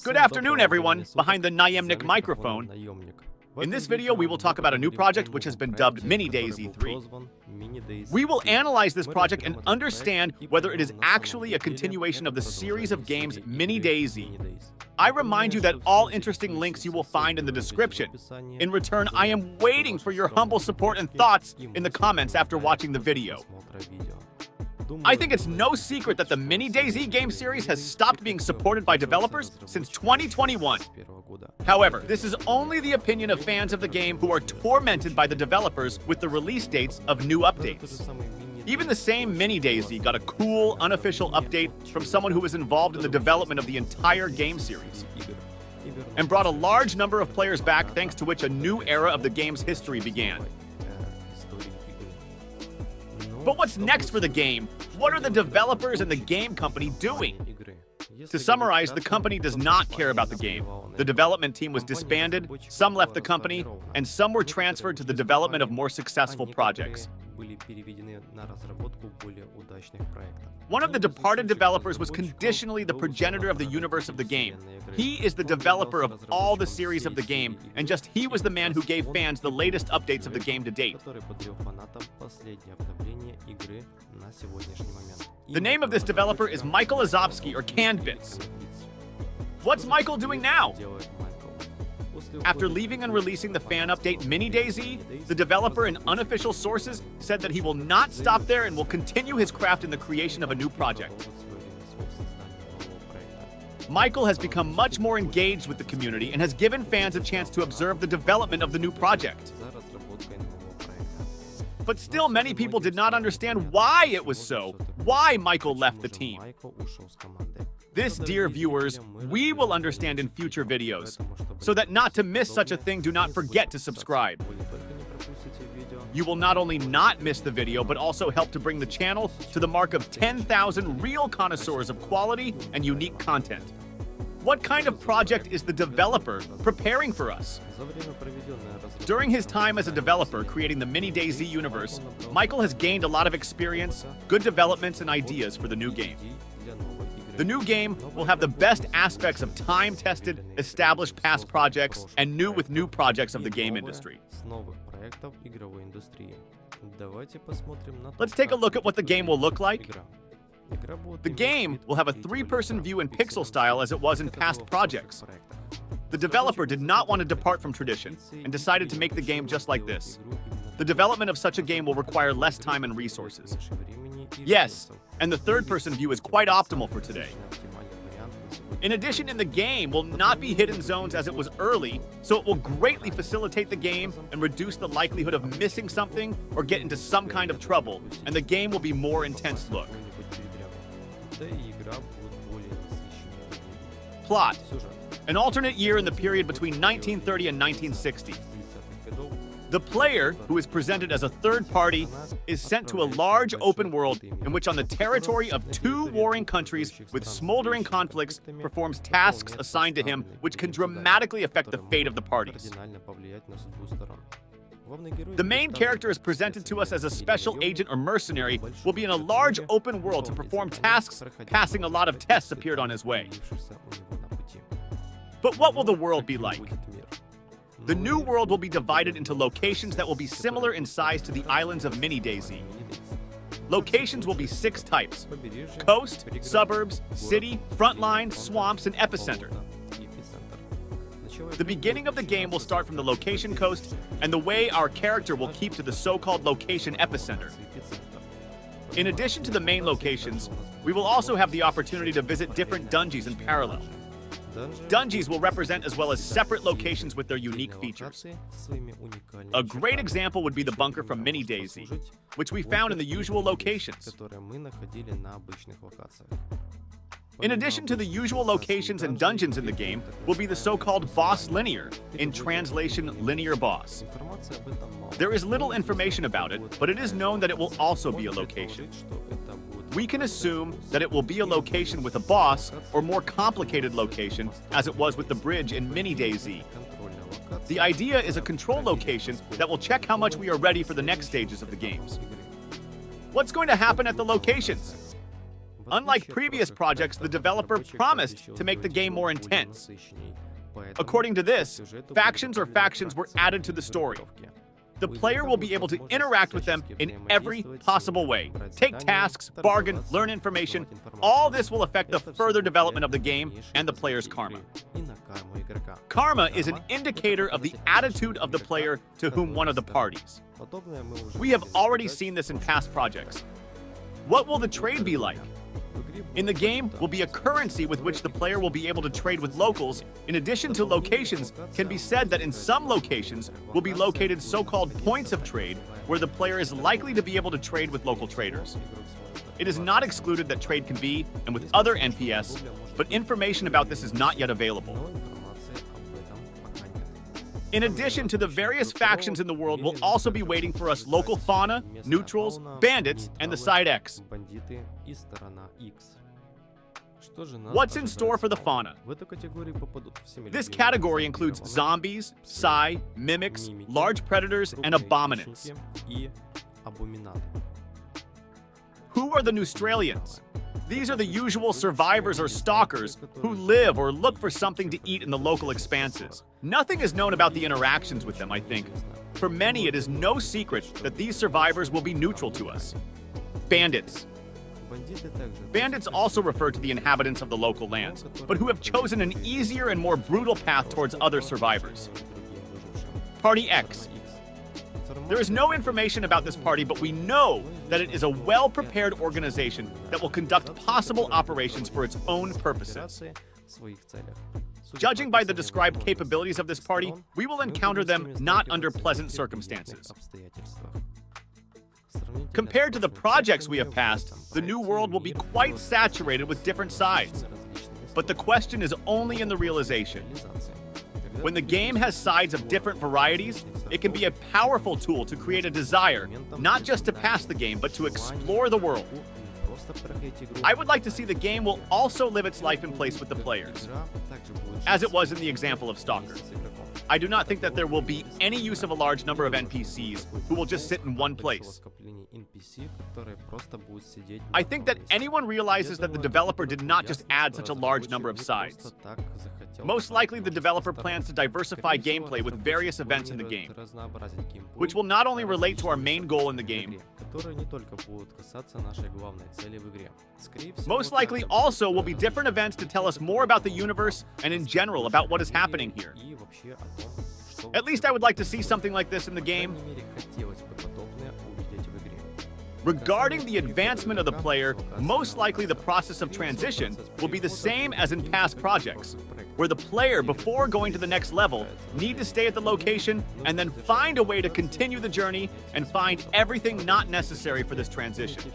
Good afternoon, everyone, behind the Naemnik microphone. In this video, we will talk about a new project which has been dubbed Mini DayZ 3. We will analyze this project and understand whether it is actually a continuation of the series of games Mini DayZ. I remind you that all interesting links you will find in the description. In return, I am waiting for your humble support and thoughts in the comments after watching the video. I think it's no secret that the Mini DayZ game series has stopped being supported by developers since 2021. However, this is only the opinion of fans of the game who are tormented by the developers with the release dates of new updates. Even the same Mini DayZ got a cool, unofficial update from someone who was involved in the development of the entire game series, and brought a large number of players back, thanks to which a new era of the game's history began. But what's next for the game? What are the developers and the game company doing? To summarize, the company does not care about the game. The development team was disbanded, some left the company, and some were transferred to the development of more successful projects. One of the departed developers was conditionally the progenitor of the universe of the game. He is the developer of all the series of the game, and just he was the man who gave fans the latest updates of the game to date. The name of this developer is Michael Azovsky, or CannedBits. What's Michael doing now? After leaving and releasing the fan update Mini DayZ, the developer in unofficial sources said that he will not stop there and will continue his craft in the creation of a new project. Michael has become much more engaged with the community and has given fans a chance to observe the development of the new project. But still, many people did not understand why it was so, why Michael left the team. This, dear viewers, we will understand in future videos, so that not to miss such a thing, do not forget to subscribe. You will not only not miss the video, but also help to bring the channel to the mark of 10,000 real connoisseurs of quality and unique content. What kind of project is the developer preparing for us? During his time as a developer creating the Mini DayZ universe, Michael has gained a lot of experience, good developments, and ideas for the new game. The new game will have the best aspects of time-tested, established past projects, and new projects of the game industry. Let's take a look at what the game will look like. The game will have a three-person view in pixel style as it was in past projects. The developer did not want to depart from tradition and decided to make the game just like this. The development of such a game will require less time and resources. Yes, and the third-person view is quite optimal for today. In addition, in the game will not be hidden zones as it was early, so it will greatly facilitate the game and reduce the likelihood of missing something or get into some kind of trouble, and the game will be more intense look. Plot: an alternate year in the period between 1930 and 1960. The player, who is presented as a third party, is sent to a large open world in which, on the territory of two warring countries with smoldering conflicts, performs tasks assigned to him which can dramatically affect the fate of the parties. The main character is presented to us as a special agent or mercenary, will be in a large open world to perform tasks, passing a lot of tests appeared on his way. But what will the world be like? The new world will be divided into locations that will be similar in size to the islands of Mini DayZ. Locations will be 6 types: coast, suburbs, city, frontline, swamps, and epicenter. The beginning of the game will start from the location coast, and the way our character will keep to the so-called location epicenter. In addition to the main locations, we will also have the opportunity to visit different dungeons in parallel. Dungeons will represent as well as separate locations with their unique features. A great example would be the bunker from Mini DayZ, which we found in the usual locations. In addition to the usual locations and dungeons in the game, will be the so-called boss linear, in translation, linear boss. There is little information about it, but it is known that it will also be a location. We can assume that it will be a location with a boss, or more complicated location, as it was with the bridge in Mini DayZ. The idea is a control location that will check how much we are ready for the next stages of the games. What's going to happen at the locations? Unlike previous projects, the developer promised to make the game more intense. According to this, factions were added to the story. The player will be able to interact with them in every possible way. Take tasks, bargain, learn information. All this will affect the further development of the game and the player's karma. Karma is an indicator of the attitude of the player to whom one of the parties. We have already seen this in past projects. What will the trade be like? In the game will be a currency with which the player will be able to trade with locals. In addition to locations, can be said that in some locations will be located so-called points of trade where the player is likely to be able to trade with local traders. It is not excluded that trade can be, and with other NPS, but information about this is not yet available. In addition to the various factions in the world will also be waiting for us local fauna, neutrals, bandits, and the side X. What's in store for the fauna? This category includes zombies, psi, mimics, large predators, and abominants. Who are the Neustralians? These are the usual survivors or stalkers who live or look for something to eat in the local expanses. Nothing is known about the interactions with them, I think. For many, it is no secret that these survivors will be neutral to us. Bandits. Bandits also refer to the inhabitants of the local lands, but who have chosen an easier and more brutal path towards other survivors. Party X. There is no information about this party, but we know that it is a well-prepared organization that will conduct possible operations for its own purposes. Judging by the described capabilities of this party, we will encounter them not under pleasant circumstances. Compared to the projects we have passed, the new world will be quite saturated with different sides. But the question is only in the realization. When the game has sides of different varieties, it can be a powerful tool to create a desire, not just to pass the game, but to explore the world. I would like to see the game will also live its life in place with the players, as it was in the example of Stalker. I do not think that there will be any use of a large number of NPCs who will just sit in one place. I think that anyone realizes that the developer did not just add such a large number of sides. Most likely, the developer plans to diversify gameplay with various events in the game, which will not only relate to our main goal in the game, most likely also will be different events to tell us more about the universe and in general about what is happening here. At least I would like to see something like this in the game. Regarding the advancement of the player, most likely the process of transition will be the same as in past projects, where the player, before going to the next level, need to stay at the location and then find a way to continue the journey and find everything not necessary for this transition.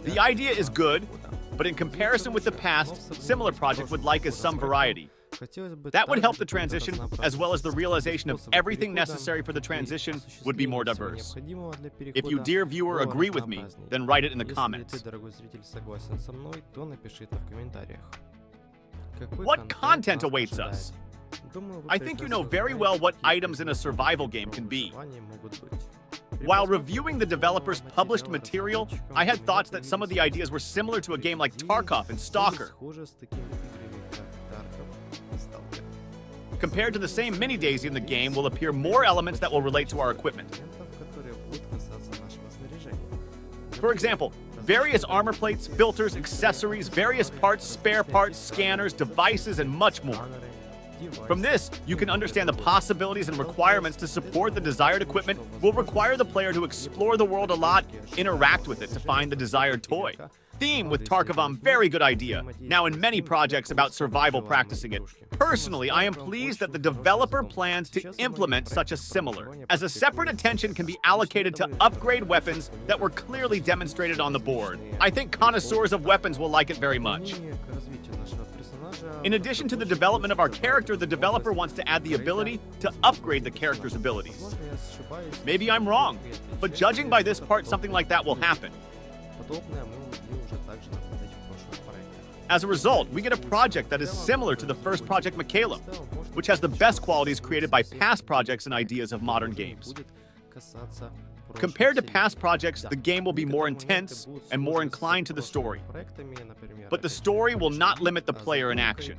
The idea is good, but in comparison with the past, similar project would like as some variety. That would help the transition, as well as the realization of everything necessary for the transition would be more diverse. If you, dear viewer, agree with me, then write it in the comments. What content awaits us? I think you know very well what items in a survival game can be. While reviewing the developer's published material, I had thoughts that some of the ideas were similar to a game like Tarkov and Stalker. Compared to the same mini DayZ in the game will appear more elements that will relate to our equipment. For example, various armor plates, filters, accessories, various parts, spare parts, scanners, devices, and much more. From this, you can understand the possibilities and requirements to support the desired equipment will require the player to explore the world a lot, interact with it to find the desired toy. Theme with Tarkov, very good idea. Now in many projects about survival practicing it. Personally, I am pleased that the developer plans to implement such a similar, as a separate attention can be allocated to upgrade weapons that were clearly demonstrated on the board. I think connoisseurs of weapons will like it very much. In addition to the development of our character, the developer wants to add the ability to upgrade the character's abilities. Maybe I'm wrong, but judging by this part, something like that will happen. As a result, we get a project that is similar to the first project Michaela, which has the best qualities created by past projects and ideas of modern games. Compared to past projects, the game will be more intense and more inclined to the story. But the story will not limit the player in action.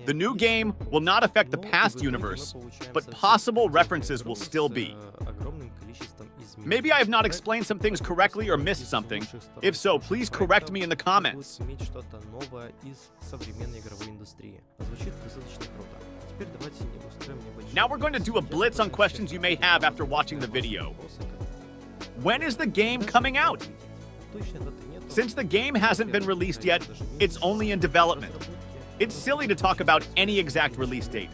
The new game will not affect the past universe, but possible references will still be. Maybe I have not explained some things correctly or missed something. If so, please correct me in the comments. Now we're going to do a blitz on questions you may have after watching the video. When is the game coming out? Since the game hasn't been released yet, it's only in development. It's silly to talk about any exact release date.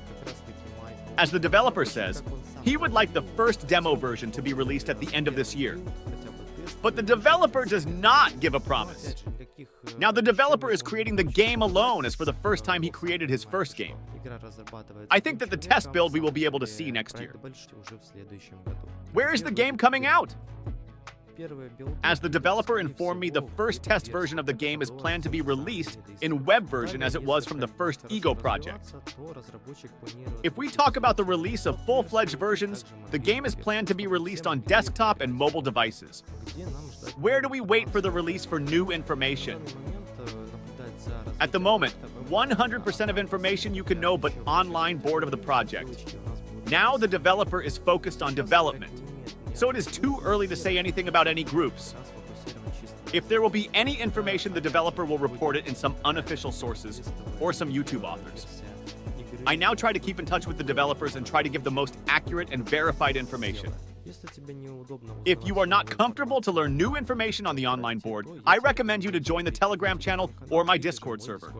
As the developer says, he would like the first demo version to be released at the end of this year. But the developer does not give a promise. Now, the developer is creating the game alone as for the first time he created his first game. I think that the test build we will be able to see next year. Where is the game coming out? As the developer informed me, the first test version of the game is planned to be released in web version as it was from the first Ego project. If we talk about the release of full-fledged versions, the game is planned to be released on desktop and mobile devices. Where do we wait for the release for new information? At the moment, 100% of information you can know but online board of the project. Now the developer is focused on development, so it is too early to say anything about any groups. If there will be any information, the developer will report it in some unofficial sources or some YouTube authors. I now try to keep in touch with the developers and try to give the most accurate and verified information. If you are not comfortable to learn new information on the online board, I recommend you to join the Telegram channel or my Discord server.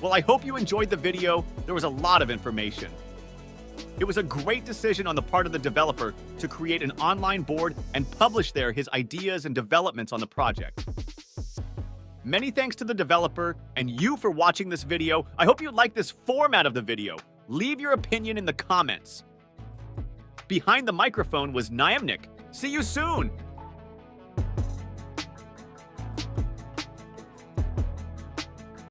Well, I hope you enjoyed the video. There was a lot of information. It was a great decision on the part of the developer to create an online board and publish there his ideas and developments on the project. Many thanks to the developer and you for watching this video. I hope you like this format of the video. Leave your opinion in the comments. Behind the microphone was Niamnik. See you soon!